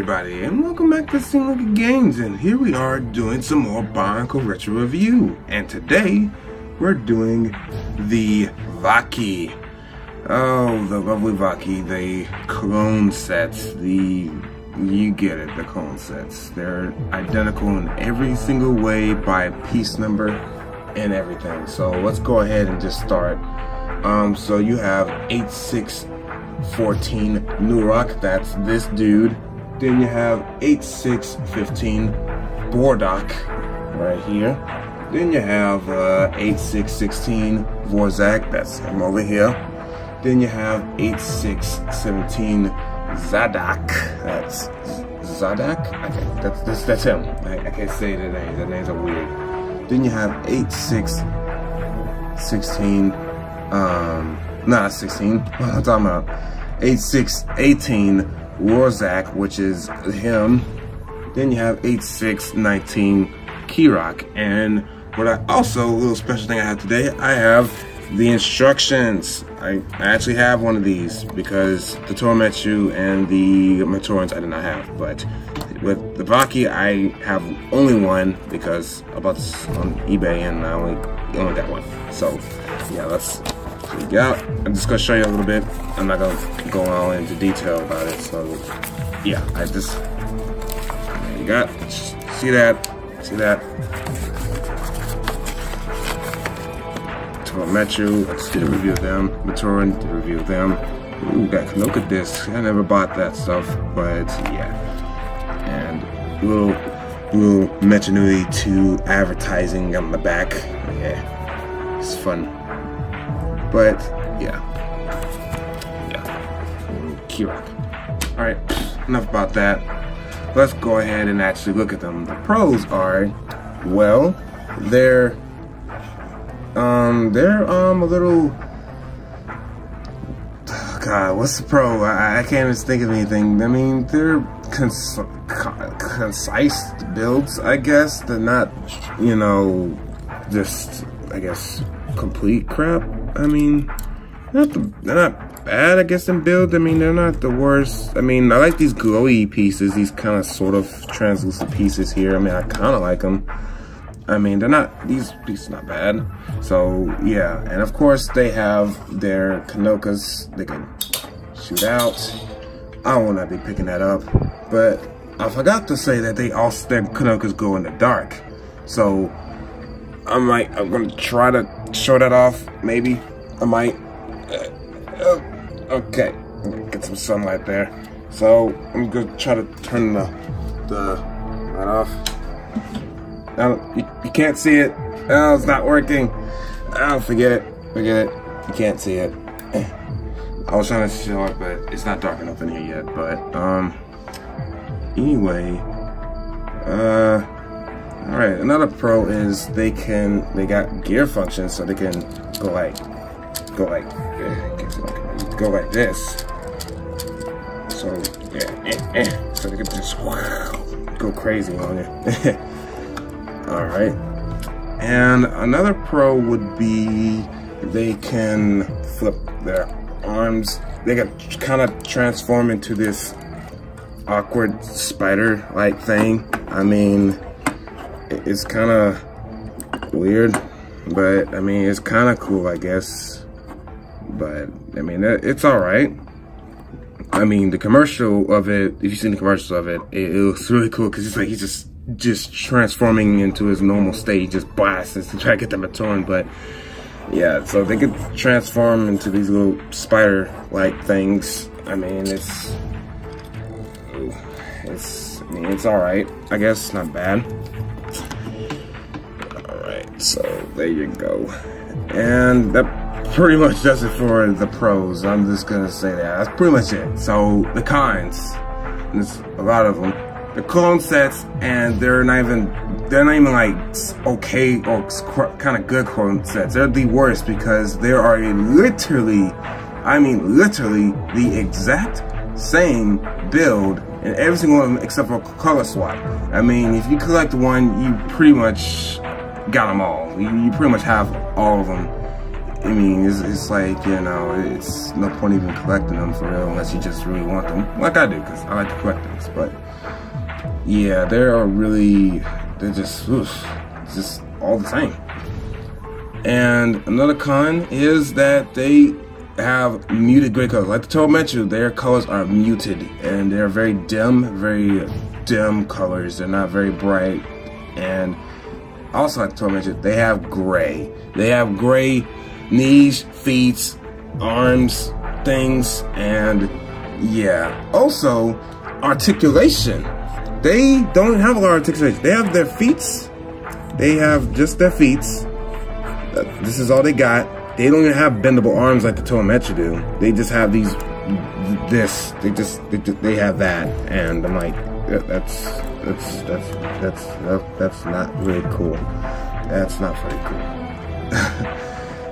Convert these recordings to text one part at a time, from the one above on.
everybody, and welcome back to Bionicle Games, and here we are doing some more Bionicle Retro Review, and today we're doing the VAHKI. Oh, the lovely VAHKI, the clone sets, you get it, the clone sets. They're identical in every single way by piece number and everything. So let's go ahead and just start. So you have 8614 Nurok, that's this dude. Then you have 8615 Bordok right here. Then you have 8616 Vorzak, that's him over here. Then you have 8617 Zadak, that's Zadak? Okay, that's him. I can't say the names, the names are weird. Then you have 8616, not 16, what am I talking about? 8618 Warzak, which is him. Then you have 8619 Kirok, and what I also, a little special thing I have today, I have the instructions. I actually have one of these because the Tormetsu and the Matorans I did not have, but with the VAHKI I have only one because I bought this on eBay and I only got one. So yeah, let's go out. I'm just gonna show you a little bit. I'm not gonna go all into detail about it. So yeah, there you got. See that? Tormetsu, let's do a review of them. Matoran, did a review of them. Ooh, got Kanoka discs. I never bought that stuff, but yeah. And little Metchnui 2 advertising on the back. Yeah, it's fun. But yeah. Kirok. All right, enough about that. Let's go ahead and actually look at them. The pros are, well, they're a little, oh God, what's the pro? I can't even think of anything. I mean, they're concise builds, I guess. They're not, you know, just, I guess, complete crap. I mean, they're not bad, I guess, in build. I mean, they're not the worst. I mean, I like these glowy pieces, these kind of sort of translucent pieces here. I mean, I kind of like them. I mean, these pieces are not bad. So, yeah. And of course, they have their Kanokas. They can shoot out. I will not be picking that up. But I forgot to say that their Kanokas go in the dark. So, I'm going to try to show that off, maybe. I might. Okay. I'm going to get some sunlight there. So, I'm going to try to turn the light off. Now, you can't see it. Oh, it's not working. Oh, forget it. You can't see it. I was trying to show it, but it's not dark enough in here yet. But anyway, all right. Another pro is they got gear functions, so they can go like this. So yeah, so they can just go crazy on it. Alright, and another pro would be they can flip their arms. They can kind of transform into this awkward spider-like thing. I mean, it's kind of weird, but I mean, it's kind of cool, I guess. But I mean, it's alright. I mean, the commercial of it, if you've seen the commercials of it, it looks really cool because it's like he's just transforming into his normal state. He just blasts to try to get the Matoran. But yeah, so they could transform into these little spider-like things. I mean, it's alright. I guess it's not bad. Alright, so there you go. And that pretty much does it for the pros. I'm just gonna say that. That's pretty much it. So the cons, and there's a lot of them. The clone sets, and they're not even like okay or kind of good clone sets. They're the worst because there are literally, I mean literally, the exact same build in every single one except for color swap. I mean, if you collect one, you pretty much got them all. You pretty much have all of them. I mean, it's like, you know, it's no point even collecting them for real unless you just really want them, like I do, because I like to collect things. But yeah, they're just all the same. And another con is that they have muted gray colors. Like the Tomometsu, their colors are muted and they're very dim colors. They're not very bright. And also like the Tomometsu, they have gray. They have gray knees, feet, arms, things, and yeah. Also, articulation. They don't have a lot of articulation. They have their feet. They have just their feet. This is all they got. They don't even have bendable arms like the Tomometsu do. They just have these, they have that, and I'm like, that's not really cool. That's not very cool.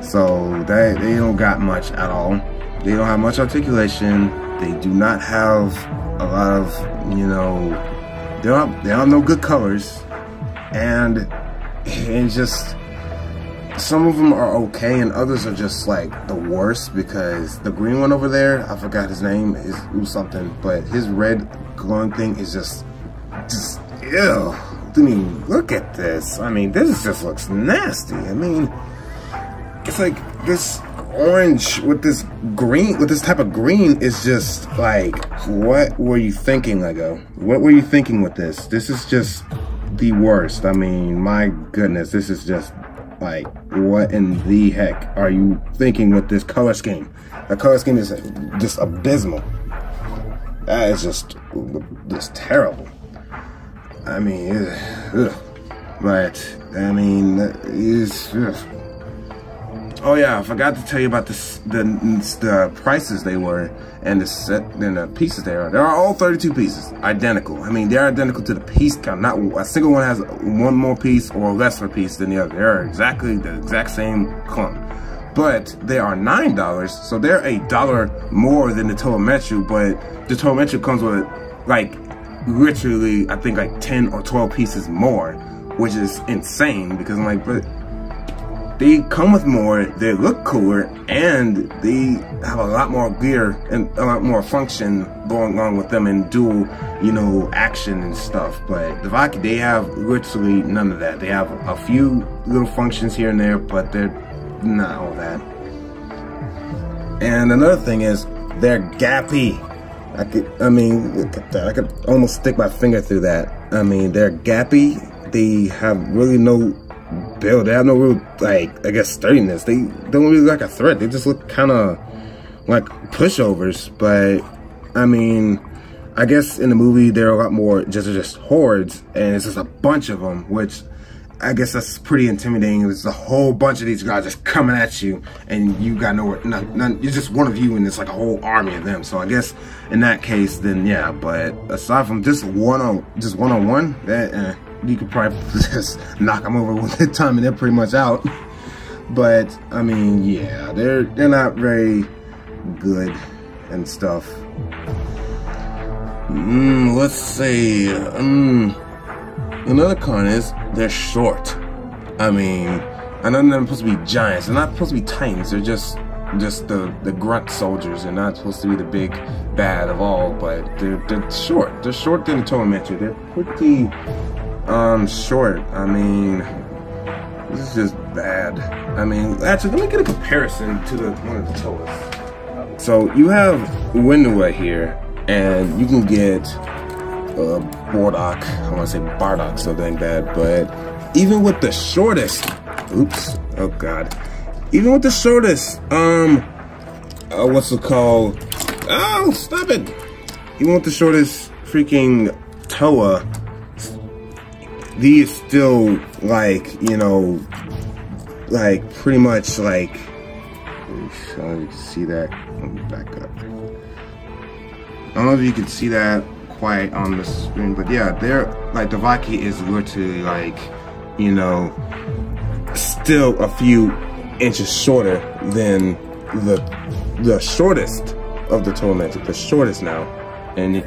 So they don't got much at all. They don't have much articulation. They do not have a lot of, you know, they don't have no good colors, and just. Some of them are okay, and others are just like the worst, because the green one over there, I forgot his name, is something, but his red glowing thing is just ew. I mean, look at this. I mean, this just looks nasty. I mean, it's like this orange with this green, with this type of green is just like, what were you thinking, Lego? What were you thinking with this? This is just the worst. I mean, my goodness, this is just like, what in the heck are you thinking with this color scheme? The color scheme is just abysmal. That is just terrible. I mean, but I mean, oh yeah, I forgot to tell you about the prices they were, and the set, and the pieces they are. There are all 32 pieces, identical. I mean, they're identical to the piece count. Not a single one has one more piece or lesser piece than the other. They're exactly the exact same clone. But they are $9, so they're $1 more than the Tomometsu. But the Tomometsu comes with like literally, I think like 10 or 12 pieces more, which is insane, because I'm like, but they come with more, they look cooler, and they have a lot more gear and a lot more function going on with them and dual, you know, action and stuff. But the VAHKI, they have literally none of that. They have a few little functions here and there, but they're not all that. And another thing is, they're gappy. I mean, look at that. I could almost stick my finger through that. I mean, they're gappy. They have really no build. They have no real, like, I guess, sturdiness. They don't really look like a threat. They just look kind of like pushovers. But I mean, I guess in the movie they're a lot more just hordes, and it's just a bunch of them, which I guess that's pretty intimidating. There's a whole bunch of these guys just coming at you, and you got nowhere. None, you're just one of you, and it's like a whole army of them. So I guess in that case, then yeah. But aside from just one on one, that you could probably just knock them over one at a time, and they're pretty much out. But I mean, yeah, they're not very good and stuff. Let's see. Another con is they're short. I mean, I know they're supposed to be giants. They're not supposed to be titans. They're just the grunt soldiers. They're not supposed to be the big bad of all, but they're short. They're short than the Tomometsu. They're pretty short. I mean, this is just bad. I mean, actually, let me get a comparison to one of the Toas. So you have Winua here, and you can get Bardock. I want to say Bardock, something like that. But even with the shortest, oops, oh god, even with the shortest, what's it called? Oh, stop it! Even with the shortest freaking Toa, these still like, you know, like pretty much like. I don't know if you can see that. Let me back up. I don't know if you can see that quite on the screen, but yeah, they're like, the VAHKI is literally like, you know, still a few inches shorter than the shortest of the Tomometsu, the shortest now, and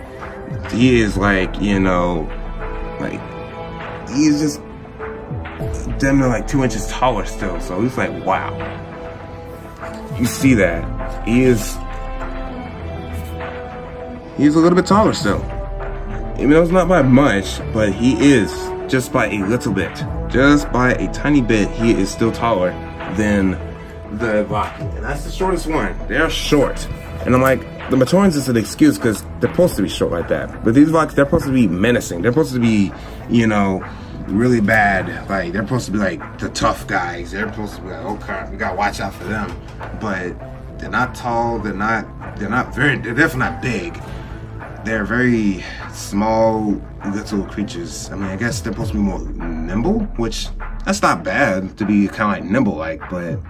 he is like, you know, like he's just damn near like 2 inches taller still. So he's like, wow. you see that he's a little bit taller still. Even though it's not by much, but he is just by a little bit. Just by a tiny bit, he is still taller than the VAHKI. And that's the shortest one. They're short. And I'm like, the Matorians is an excuse because they're supposed to be short like that. But these VAHKIs, they're supposed to be menacing. They're supposed to be, you know, really bad. Like, they're supposed to be like the tough guys. They're supposed to be like, okay, we gotta watch out for them. But they're not tall, they're definitely not big. They're very small little creatures. I mean, I guess they're supposed to be more nimble, which that's not bad to be kind of like nimble like, but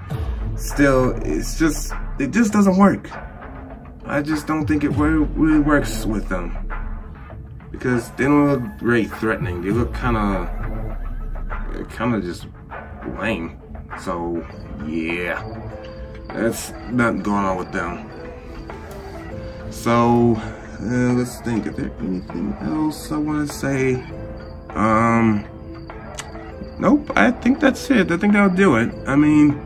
still, it just doesn't work. I just don't think it really works with them because they don't look very threatening. They look kind of just lame. So yeah, that's nothing going on with them. So let's think. Is there anything else I want to say? Nope. I think that's it. I think that'll do it. I mean,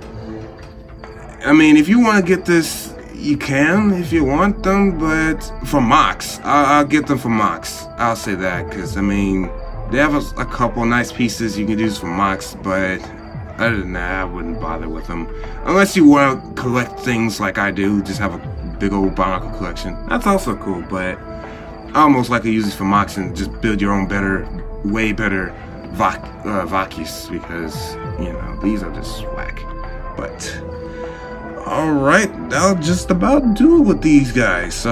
if you want to get this, you can if you want them, but for Mox, I'll get them for Mox. I'll say that because I mean, they have a couple nice pieces you can use for Mox, but other than that, I wouldn't bother with them unless you want to collect things like I do. Just have a big old Bionicle collection. That's also cool, but I almost like to use these for Mox and just build your own better, way better VAHKIs because, you know, these are just whack. But alright, that'll just about do it with these guys. So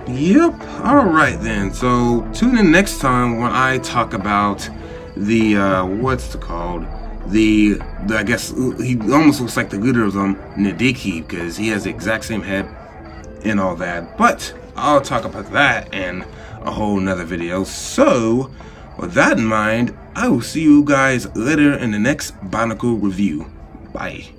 yep, alright then. So tune in next time when I talk about the what's it called? I guess he almost looks like the leader of them, Nadiki, because he has the exact same head and all that. But I'll talk about that in a whole nother video. So with that in mind, I will see you guys later in the next Bionicle review. Bye.